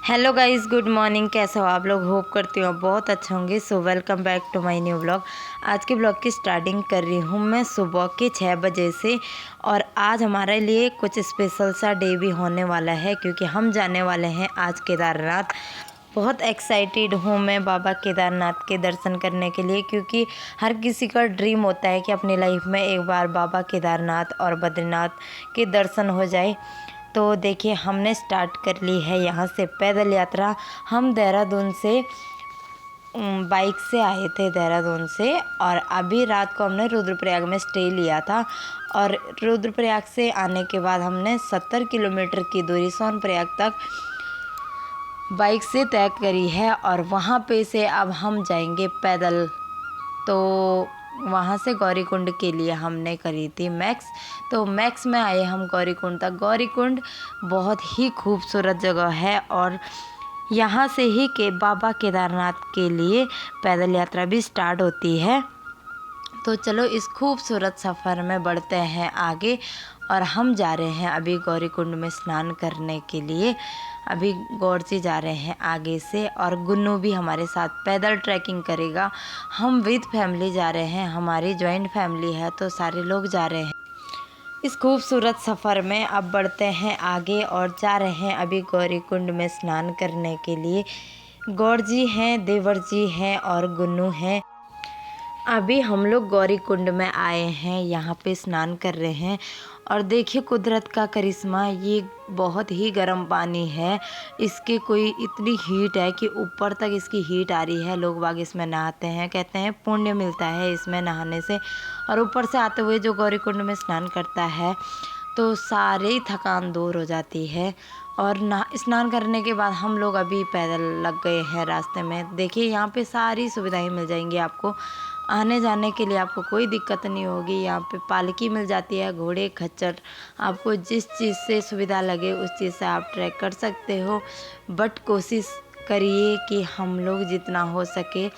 Hello guys, good morning. कैसे हो आप लोग? होप करती हूँ बहुत अच्छे होंगे। So welcome back to my new blog. आज के ब्लॉग की स्टार्टिंग कर रही हूँ मैं सुबह के 6 बजे से। और आज हमारे लिए कुछ स्पेशल सा डे भी होने वाला है क्योंकि हम जाने वाले हैं आज केदारनाथ। बहुत एक्साइटेड हूँ मैं बाबा केदारनाथ के दर्शन करने के लिए, क्योंकि हर किसी का ड्रीम होता है कि अपनी लाइफ में एक बार बाबा केदारनाथ और बद्रीनाथ के दर्शन हो जाए। तो देखिए, हमने स्टार्ट कर ली है यहाँ से पैदल यात्रा। हम देहरादून से बाइक से आए थे देहरादून से, और अभी रात को हमने रुद्रप्रयाग में स्टे लिया था। और रुद्रप्रयाग से आने के बाद हमने 70 किलोमीटर की दूरी सोनप्रयाग तक बाइक से तय करी है, और वहाँ पे से अब हम जाएंगे पैदल। तो वहाँ से गौरीकुंड के लिए हमने करी थी मैक्स। तो मैक्स में आए हम गौरीकुंड तक। गौरीकुंड बहुत ही खूबसूरत जगह है, और यहाँ से ही के बाबा केदारनाथ के लिए पैदल यात्रा भी स्टार्ट होती है। तो चलो इस खूबसूरत सफ़र में बढ़ते हैं आगे। और हम जा रहे हैं अभी गौरीकुंड में स्नान करने के लिए। अभी गौर से जा रहे हैं आगे से, और गुन्नू भी हमारे साथ पैदल ट्रैकिंग करेगा। हम विद फैमिली जा रहे हैं, हमारी जॉइंट फैमिली है तो सारे लोग जा रहे हैं इस खूबसूरत सफ़र में। अब बढ़ते हैं आगे और जा रहे हैं अभी गौरीकुंड में स्नान करने के लिए। गौर जी हैं, देवर जी हैं और गुन्नू हैं। अभी हम लोग गौरीकुंड में आए हैं, यहाँ पे स्नान कर रहे हैं। और देखिए कुदरत का करिश्मा, ये बहुत ही गर्म पानी है। इसके कोई इतनी हीट है कि ऊपर तक इसकी हीट आ रही है। लोग बाग इसमें नहाते हैं, कहते हैं पुण्य मिलता है इसमें नहाने से। और ऊपर से आते हुए जो गौरीकुंड में स्नान करता है तो सारी थकान दूर हो जाती है। और स्नान करने के बाद हम लोग अभी पैदल लग गए हैं रास्ते में। देखिए यहाँ पे सारी सुविधाएं मिल जाएंगी आपको। आने जाने के लिए आपको कोई दिक्कत नहीं होगी। यहाँ पे पालकी मिल जाती है, घोड़े खच्चर, आपको जिस चीज़ से सुविधा लगे उस चीज़ से आप ट्रैक कर सकते हो। बट कोशिश करिए कि हम लोग जितना हो सके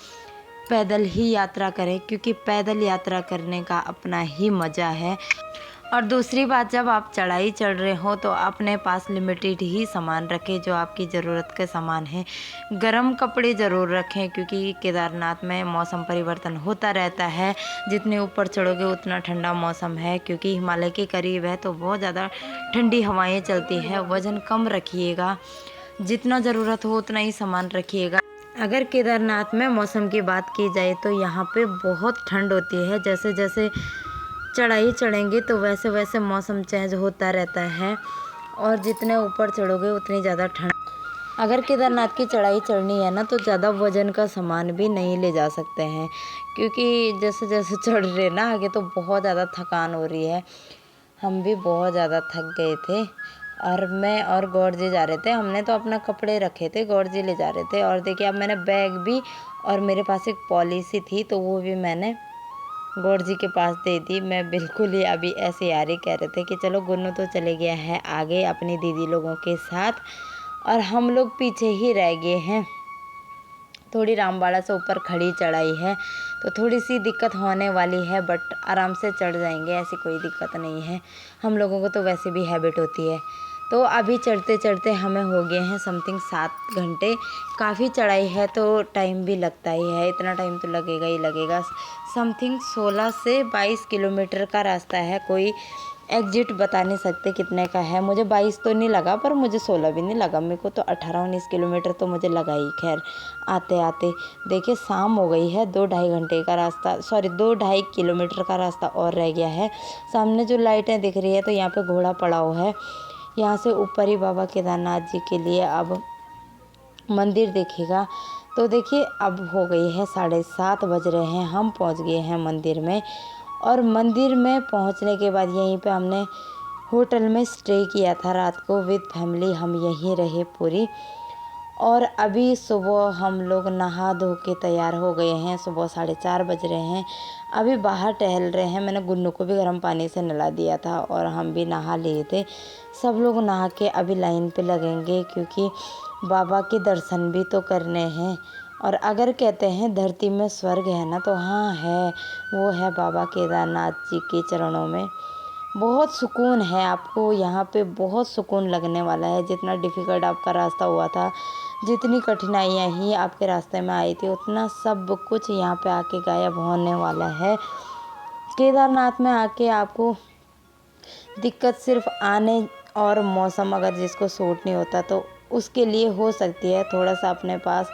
पैदल ही यात्रा करें, क्योंकि पैदल यात्रा करने का अपना ही मज़ा है। और दूसरी बात, जब आप चढ़ाई चढ़ रहे हो तो अपने पास लिमिटेड ही सामान रखें जो आपकी ज़रूरत के सामान हैं। गर्म कपड़े ज़रूर रखें, क्योंकि केदारनाथ में मौसम परिवर्तन होता रहता है। जितने ऊपर चढ़ोगे उतना ठंडा मौसम है, क्योंकि हिमालय के करीब है तो बहुत ज़्यादा ठंडी हवाएं चलती हैं। वज़न कम रखिएगा, जितना ज़रूरत हो उतना ही सामान रखिएगा। अगर केदारनाथ में मौसम की बात की जाए तो यहाँ पे बहुत ठंड होती है। जैसे जैसे चढ़ाई चढ़ेंगे तो वैसे वैसे मौसम चेंज होता रहता है, और जितने ऊपर चढ़ोगे उतनी ज़्यादा ठंड। अगर केदारनाथ की चढ़ाई चढ़नी है ना तो ज़्यादा वजन का सामान भी नहीं ले जा सकते हैं, क्योंकि जैसे जैसे चढ़ रहे ना आगे तो बहुत ज़्यादा थकान हो रही है। हम भी बहुत ज़्यादा थक गए थे, और मैं और गौर जी जा रहे थे। हमने तो अपना कपड़े रखे थे, गौर जी ले जा रहे थे। और देखिए अब मैंने बैग भी, और मेरे पास एक पॉलिसी थी तो वो भी मैंने गौर जी के पास दे दी। मैं बिल्कुल ही अभी ऐसे यार ही कह रहे थे कि चलो गुन्नू तो चले गया है आगे अपनी दीदी लोगों के साथ, और हम लोग पीछे ही रह गए हैं। थोड़ी रामबाड़ा से ऊपर खड़ी चढ़ाई है तो थोड़ी सी दिक्कत होने वाली है, बट आराम से चढ़ जाएंगे, ऐसी कोई दिक्कत नहीं है। हम लोगों को तो वैसे भी हैबिट होती है। तो अभी चढ़ते चढ़ते हमें हो गए हैं समथिंग 7 घंटे। काफ़ी चढ़ाई है तो टाइम भी लगता ही है, इतना टाइम तो लगेगा ही लगेगा। समथिंग 16 से 22 किलोमीटर का रास्ता है। कोई एग्जिट बता नहीं सकते कितने का है। मुझे 22 तो नहीं लगा, पर मुझे 16 भी नहीं लगा। मेरे को तो 18-19 किलोमीटर तो मुझे लगा ही। खैर आते आते देखिए शाम हो गई है। 2-2.5 घंटे का रास्ता, सॉरी 2-2.5 किलोमीटर का रास्ता और रह गया है। सामने जो लाइटें दिख रही है तो यहाँ पे घोड़ा पड़ा हुआ है। यहाँ से ऊपर ही बाबा केदारनाथ जी के लिए अब मंदिर दिखेगा। तो देखिए अब हो गई है 7:30 बज रहे हैं, हम पहुँच गए हैं मंदिर में। और मंदिर में पहुंचने के बाद यहीं पे हमने होटल में स्टे किया था रात को विद फैमिली। हम यहीं रहे पूरी। और अभी सुबह हम लोग नहा धो के तैयार हो गए हैं। सुबह 4:30 बज रहे हैं, अभी बाहर टहल रहे हैं। मैंने गुन्नू को भी गर्म पानी से नहला दिया था और हम भी नहा लिए थे। सब लोग नहा के अभी लाइन पे लगेंगे, क्योंकि बाबा के दर्शन भी तो करने हैं। और अगर कहते हैं धरती में स्वर्ग है ना, तो हाँ है, वो है बाबा केदारनाथ जी के चरणों में। बहुत सुकून है, आपको यहाँ पे बहुत सुकून लगने वाला है। जितना डिफ़िकल्ट आपका रास्ता हुआ था, जितनी कठिनाइयाँ ही आपके रास्ते में आई थी, उतना सब कुछ यहाँ पे आके गायब होने वाला है। केदारनाथ में आके आपको दिक्कत सिर्फ आने और मौसम अगर जिसको सूट नहीं होता तो उसके लिए हो सकती है। थोड़ा सा अपने पास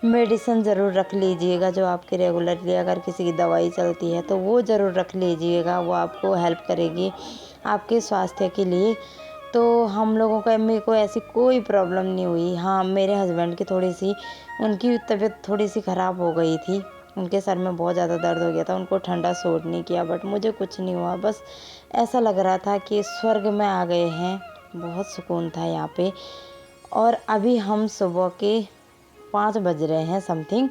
मेडिसिन ज़रूर रख लीजिएगा, जो आपकी रेगुलरली अगर किसी की दवाई चलती है तो वो ज़रूर रख लीजिएगा, वो आपको हेल्प करेगी आपके स्वास्थ्य के लिए। तो हम लोगों का, मेरे को ऐसी कोई प्रॉब्लम नहीं हुई। हाँ, मेरे हस्बैंड की उनकी तबीयत थोड़ी सी ख़राब हो गई थी, उनके सर में बहुत ज़्यादा दर्द हो गया था, उनको ठंडा सूट नहीं किया, बट मुझे कुछ नहीं हुआ। बस ऐसा लग रहा था कि स्वर्ग में आ गए हैं, बहुत सुकून था यहाँ पे। और अभी हम सुबह के 5 बज रहे हैं समथिंग,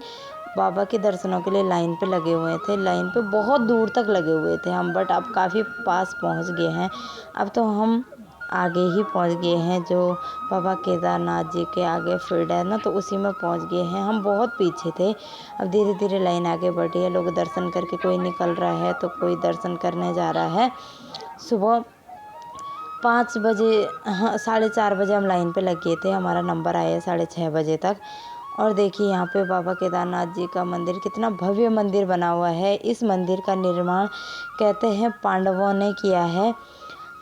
बाबा के दर्शनों के लिए लाइन पे लगे हुए थे। लाइन पे बहुत दूर तक लगे हुए थे हम, बट अब काफ़ी पास पहुँच गए हैं। अब तो हम आगे ही पहुँच गए हैं, जो बाबा केदारनाथ जी के आगे फील्ड है ना, तो उसी में पहुँच गए हैं। हम बहुत पीछे थे, अब धीरे धीरे लाइन आगे बढ़ी है। लोग दर्शन करके कोई निकल रहा है तो कोई दर्शन करने जा रहा है। सुबह 5 बजे, हाँ 4:30 बजे हम लाइन पे लग गए थे। हमारा नंबर आया 6:30 बजे तक। और देखिए यहाँ पे बाबा केदारनाथ जी का मंदिर, कितना भव्य मंदिर बना हुआ है। इस मंदिर का निर्माण कहते हैं पांडवों ने किया है।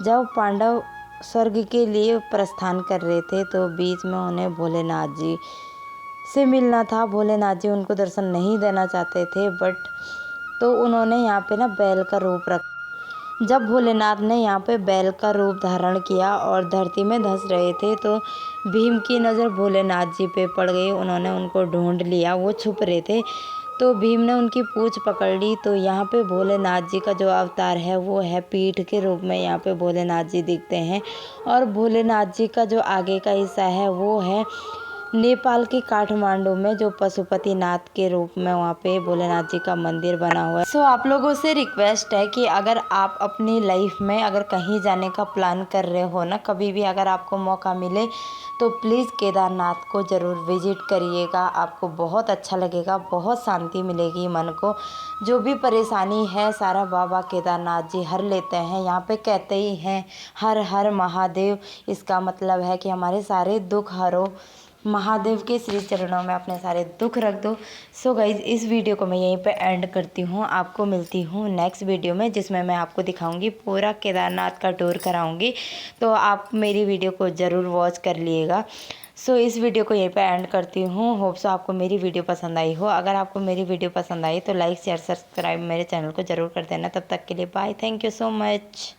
जब पांडव स्वर्ग के लिए प्रस्थान कर रहे थे तो बीच में उन्हें भोलेनाथ जी से मिलना था। भोलेनाथ जी उनको दर्शन नहीं देना चाहते थे, बट तो उन्होंने यहाँ पे ना बैल का रूप रखा। जब भोलेनाथ ने यहाँ पे बैल का रूप धारण किया और धरती में धंस रहे थे तो भीम की नज़र भोलेनाथ जी पे पड़ गई। उन्होंने उनको ढूंढ लिया, वो छुप रहे थे, तो भीम ने उनकी पूँछ पकड़ ली। तो यहाँ पे भोलेनाथ जी का जो अवतार है वो है पीठ के रूप में, यहाँ पे भोलेनाथ जी दिखते हैं। और भोलेनाथ जी का जो आगे का हिस्सा है वो है नेपाल के काठमांडू में, जो पशुपतिनाथ के रूप में वहाँ पे भोलेनाथ जी का मंदिर बना हुआ है। सो आप लोगों से रिक्वेस्ट है कि अगर आप अपनी लाइफ में अगर कहीं जाने का प्लान कर रहे हो ना, कभी भी अगर आपको मौका मिले तो प्लीज़ केदारनाथ को ज़रूर विजिट करिएगा। आपको बहुत अच्छा लगेगा, बहुत शांति मिलेगी मन को। जो भी परेशानी है सारा बाबा केदारनाथ जी हर लेते हैं। यहाँ पे कहते ही हैं हर हर महादेव, इसका मतलब है कि हमारे सारे दुख हरो। महादेव के श्री चरणों में अपने सारे दुख रख दो। सो गाइज, इस वीडियो को मैं यहीं पे एंड करती हूँ। आपको मिलती हूँ नेक्स्ट वीडियो में, जिसमें मैं आपको दिखाऊंगी, पूरा केदारनाथ का टूर कराऊंगी। तो आप मेरी वीडियो को ज़रूर वॉच कर लिएगा। सो इस वीडियो को यहीं पे एंड करती हूँ। होप सो आपको मेरी वीडियो पसंद आई हो। अगर आपको मेरी वीडियो पसंद आई तो लाइक शेयर सब्सक्राइब मेरे चैनल को ज़रूर कर देना। तब तक के लिए bye, thank you so much.